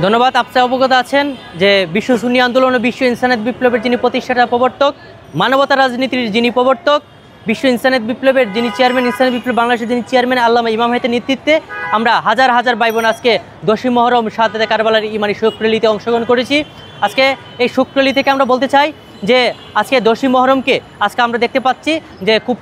ধন্যবাদ। আপনি অবগত আছেন যে বিশ্ব সুন্নি আন্দোলন ও বিশ্ব ইনসানিয়ত বিপ্লবের যিনি প্রতিষ্ঠাতা প্রবর্তক, মানবতা রাজনীতির যিনি প্রবর্তক, বিশ্ব ইনসানিয়ত বিপ্লবের যিনি চেয়ারম্যান, ইনসানিয়ত বিপ্লব বাংলাদেশের যিনি চেয়ারম্যান আল্লামা ইমাম হায়াতের নেতৃত্বে আমরা হাজার হাজার ভাই বোন আজকে 10ই মুহররম শাহাদাতে কারবালার ইমানি শোক র্যালিতে অংশগ্রহণ করেছি। আজকে এই শোক র্যালি থেকে আমরা বলতে চাই যে আজকে 10ই মুহররমকে আজকে আমরা দেখতে পাচ্ছি যে খুব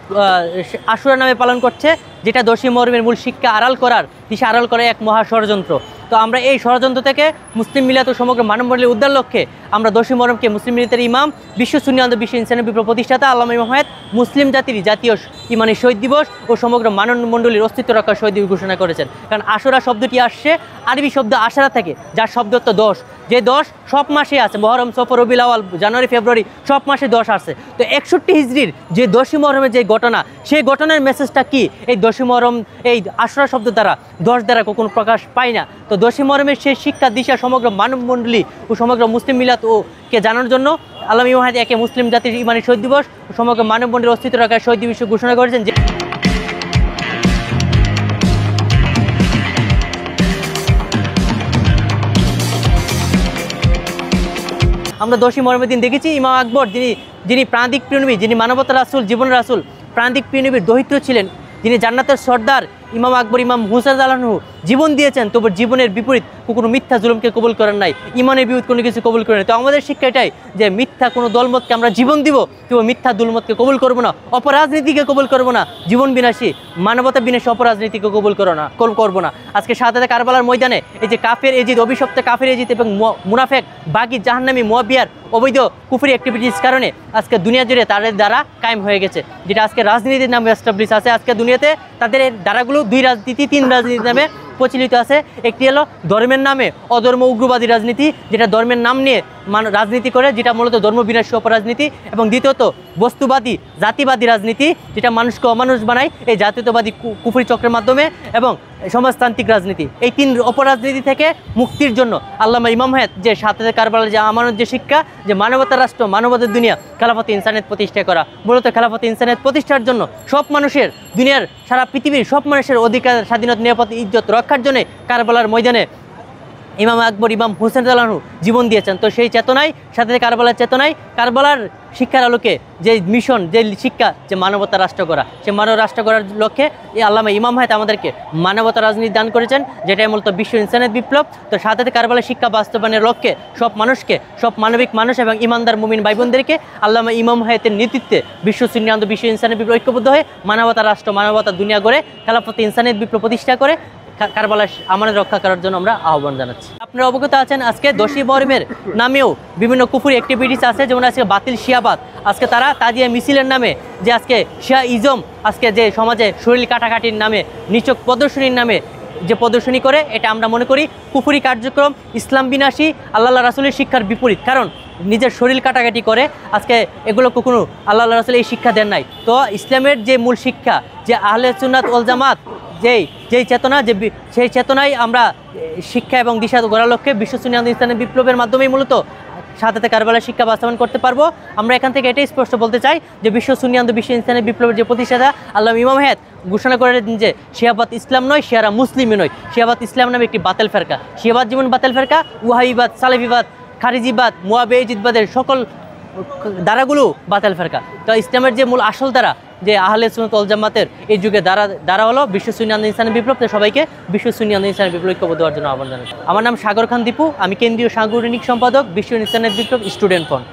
আশুরা নামে পালন করছে, যেটা 10ই মুহররমের মূল শিক্ষা আড়াল করার, দিশা আড়াল করার এক মহা ষড়যন্ত্র। তো আমরা এই ষড়যন্ত্র থেকে মুসলিম মিলাত ও সমগ্র মানবমণ্ডলীর উদ্ধার লক্ষ্যে আমরা 10ই মুহররমকে মুসলিম মিলাতের ইমাম, বিশ্ব সুন্নি আন্দোলন, বিশ্ব ইনসানিয়ত বিপ্লব প্রতিষ্ঠাতা আল্লামা ইমাম হায়াত মুসলিম জাতির জাতীয় ইমানি শহীদ দিবস ও সমগ্র মানবমণ্ডলীর অস্তিত্ব রক্ষার শহীদ দিবস ঘোষণা করেছেন। কারণ আশুরা শব্দটি আসছে আরবি শব্দ আশারা থেকে, যার শব্দ অর্থ 10, যে 10 সব মাসে আছে, মুহররম, সফর, রবিউল আউয়াল, জানুয়ারি, ফেব্রুয়ারি সব মাসে 10 আসছে। তো 61 হিজরির যে 10ই মুহররমের যে ঘটনা, সেই ঘটনার মেসেজটা কি এই 10ই মুহররম এই আশুরা শব্দ দ্বারা 10 দ্বারা কখনো প্রকাশ পায় না। তো 10ই মুহররমের সেই শিক্ষা দিশা সমগ্র মানবমণ্ডলী ও সমগ্র মুসলিম মিলাত ও কে জানার জন্য আল্লামা ইমাম হায়াত একে মুসলিম জাতির ইমানি শহীদ দিবস ও সমগ্র মানবমণ্ডলীর অস্তিত্ব রক্ষার শহীদ দিবস ঘোষণা করেছেন। আমরা 10ই মুহররমের দিন দেখেছি ইমাম আকবর যিনি প্রান্তিক প্রিয়নবী, যিনি মানবতা রাসূল, জীবন রাসূল, প্রান্তিক প্রিয়নবীর দহিত্র ছিলেন, যিনি জান্নাতের সর্দার ইমাম আকবর, ইমাম হুসাইন রাদিয়াল্লাহু আনহু জীবন দিয়েছেন, তবু জীবনের বিপরীত কোনো মিথ্যা জুলুমকে কবুল করেন নাই, ইমানের বিরুদ্ধে কোনো কিছু কবুল করেন নাই। তো আমাদের শিক্ষা এটাই যে মিথ্যা কোনো দলমতকে আমরা জীবন দিব, তবু মিথ্যা দুলমতকে কবুল করবো না, অপরাজনীতিকে কবুল করবো না, জীবন বিনাশী মানবতা বিনাশী অপরাজনীতিকে কবুল করবো না। আজকে শাহাদাতে কারবালার ময়দানে এই যে কাফের এজিদ, অভিশপ্ত কাফের এজিদ এবং মুনাফেক বাগী জাহান্নামী মুয়াবিয়ার অবৈধ কুফরি অ্যাক্টিভিটিস কারণে আজকে দুনিয়া জুড়ে তাদের দ্বারা কায়েম হয়ে গেছে, যেটা আজকে রাজনীতির নামে এস্টাবলিশ আছে। আজকে দুনিয়াতে তাদের দ্বারাগুলো 2 রাজনীতি, 3 রাজনীতির নামে প্রচলিত আছে। একটি হলো ধর্মের নামে অধর্ম উগ্রবাদী রাজনীতি, যেটা ধর্মের নাম নিয়ে রাজনীতি করে, যেটা মূলত ধর্ম বিনাশী অপরাজনীতি, এবং দ্বিতীয়ত বস্তুবাদী জাতিবাদী রাজনীতি, যেটা মানুষকে অমানুষ বানায় এই জাতীয়তাবাদী কুফরি চক্রের মাধ্যমে, এবং সমাজতান্ত্রিক রাজনীতি। এই 3 অপরাজনীতি থেকে মুক্তির জন্য আল্লামা ইমাম হায়াত যে শাহাদাতে কারবালার যে আমানত যে শিক্ষা, যে মানবতার রাষ্ট্র, মানবতার দুনিয়া, খেলাফতে ইনসানিয়ত প্রতিষ্ঠা করা, মূলত খেলাফতে ইনসানিয়ত প্রতিষ্ঠার জন্য সব মানুষের, দুনিয়ার সারা পৃথিবীর সব মানুষের অধিকার, স্বাধীনতা, নিরাপত্তা, ইজ্জত রক্ষার জন্য কারবালার ময়দানে ইমাম আকবর, ইমাম হুসাইন রাদিয়াল্লাহু আনহু জীবন দিয়েছেন। তো সেই চেতনায়, সাথে কারবালার চেতনায়, কারবালার শিক্ষার আলোকে যে মিশন, যে শিক্ষা, যে মানবতা রাষ্ট্র করা, সে মানব রাষ্ট্র করার লক্ষ্যে এই আল্লামা ইমাম হায়াত আমাদেরকে মানবতা রাজনীতি দান করেছেন, যেটাই মূলত বিশ্ব ইনসানিয়ত বিপ্লব। তো সাথে কারবালার শিক্ষা বাস্তবায়নের লক্ষ্যে সব মানুষকে, সব মানবিক মানুষ এবং ইমানদার মুমিন ভাই বোনদেরকে আল্লামা ইমাম হায়াতের নেতৃত্বে বিশ্ব সুন্নি আন্দোলন, বিশ্ব ইনসানিয়ত বিপ্লব ঐক্যবদ্ধ হয়ে মানবতা রাষ্ট্র, মানবতা দুনিয়া গড়ে খেলাফতে ইনসানিয়ত বিপ্লব প্রতিষ্ঠা করে কারবালার আমানত রক্ষা করার জন্য আমরা আহ্বান জানাচ্ছি। আপনারা অবগত আছেন আজকে 10ই মুহররমের নামেও বিভিন্ন কুফরি অ্যাক্টিভিটিস আছে, যেমন আজকে বাতিল শিয়াবাদ, আজকে তারা তাজিয়া মিছিলের নামে, যে আজকে শিয়া ইজম, আজকে যে সমাজে শরীর কাটাকাটির নামে, নিচক প্রদর্শনীর নামে যে প্রদর্শনী করে, এটা আমরা মনে করি কুফরি কার্যক্রম, ইসলাম বিনাশী, আল্লাহ রাসূলের শিক্ষার বিপরীত। কারণ নিজের শরীর কাটাকাটি করে আজকে এগুলো কখনো আল্লাহ রাসূল এই শিক্ষা দেন নাই। তো ইসলামের যে মূল শিক্ষা, যে আহলে সুন্নাত ওয়াল জামাত, যেই চেতনা, সেই চেতনায় আমরা শিক্ষা এবং দিশা গড়ার লক্ষ্যে বিশ্ব সুন্নি আন্দোলন, ইসলামের বিপ্লবের মাধ্যমেই মূলত শাহাদাতে কারবালার শিক্ষা বাস্তবায়ন করতে পারবো। আমরা এখান থেকে এটাই স্পষ্ট বলতে চাই যে বিশ্ব সুন্নি আন্দোলন, বিশ্ব ইনসানিয়ত বিপ্লবের যে প্রতিষ্ঠাতা আল্লামা ইমাম হায়াত ঘোষণা করেন যে শিয়াবাদ ইসলাম নয়, শিয়ারা মুসলিমই নয়, শিয়াবাদ ইসলাম নামে একটি বাতিল ফেরকা। শিয়াবাদ যেমন বাতিল ফেরকা, ওয়াহাবিবাদ, সালেফিবাদ, খারিজিবাদ, মুয়াবিয়াজিদবাদের সকল ধারাগুলো বাতিল ফেরকা। তো ইসলামের যে মূল আসল ধারা, যে আহলে সুন্নাত ওয়াল জামাতের এই যুগে দ্বারা হলো বিশ্ব সুন্নি আন্দোলন, ইসলামিক বিপ্লব। সবাইকে বিশ্ব সুন্নি আন্দোলন, ইসলামিক বিপ্লব ঐক্যবদ্ধ হওয়ার জন্য আহ্বান জানাচ্ছি। আমার নাম সাগর খান দীপু, আমি কেন্দ্রীয় সাংগঠনিক সম্পাদক, বিশ্ব ইসলামিক বিপ্লব স্টুডেন্ট ফ্রন্ট।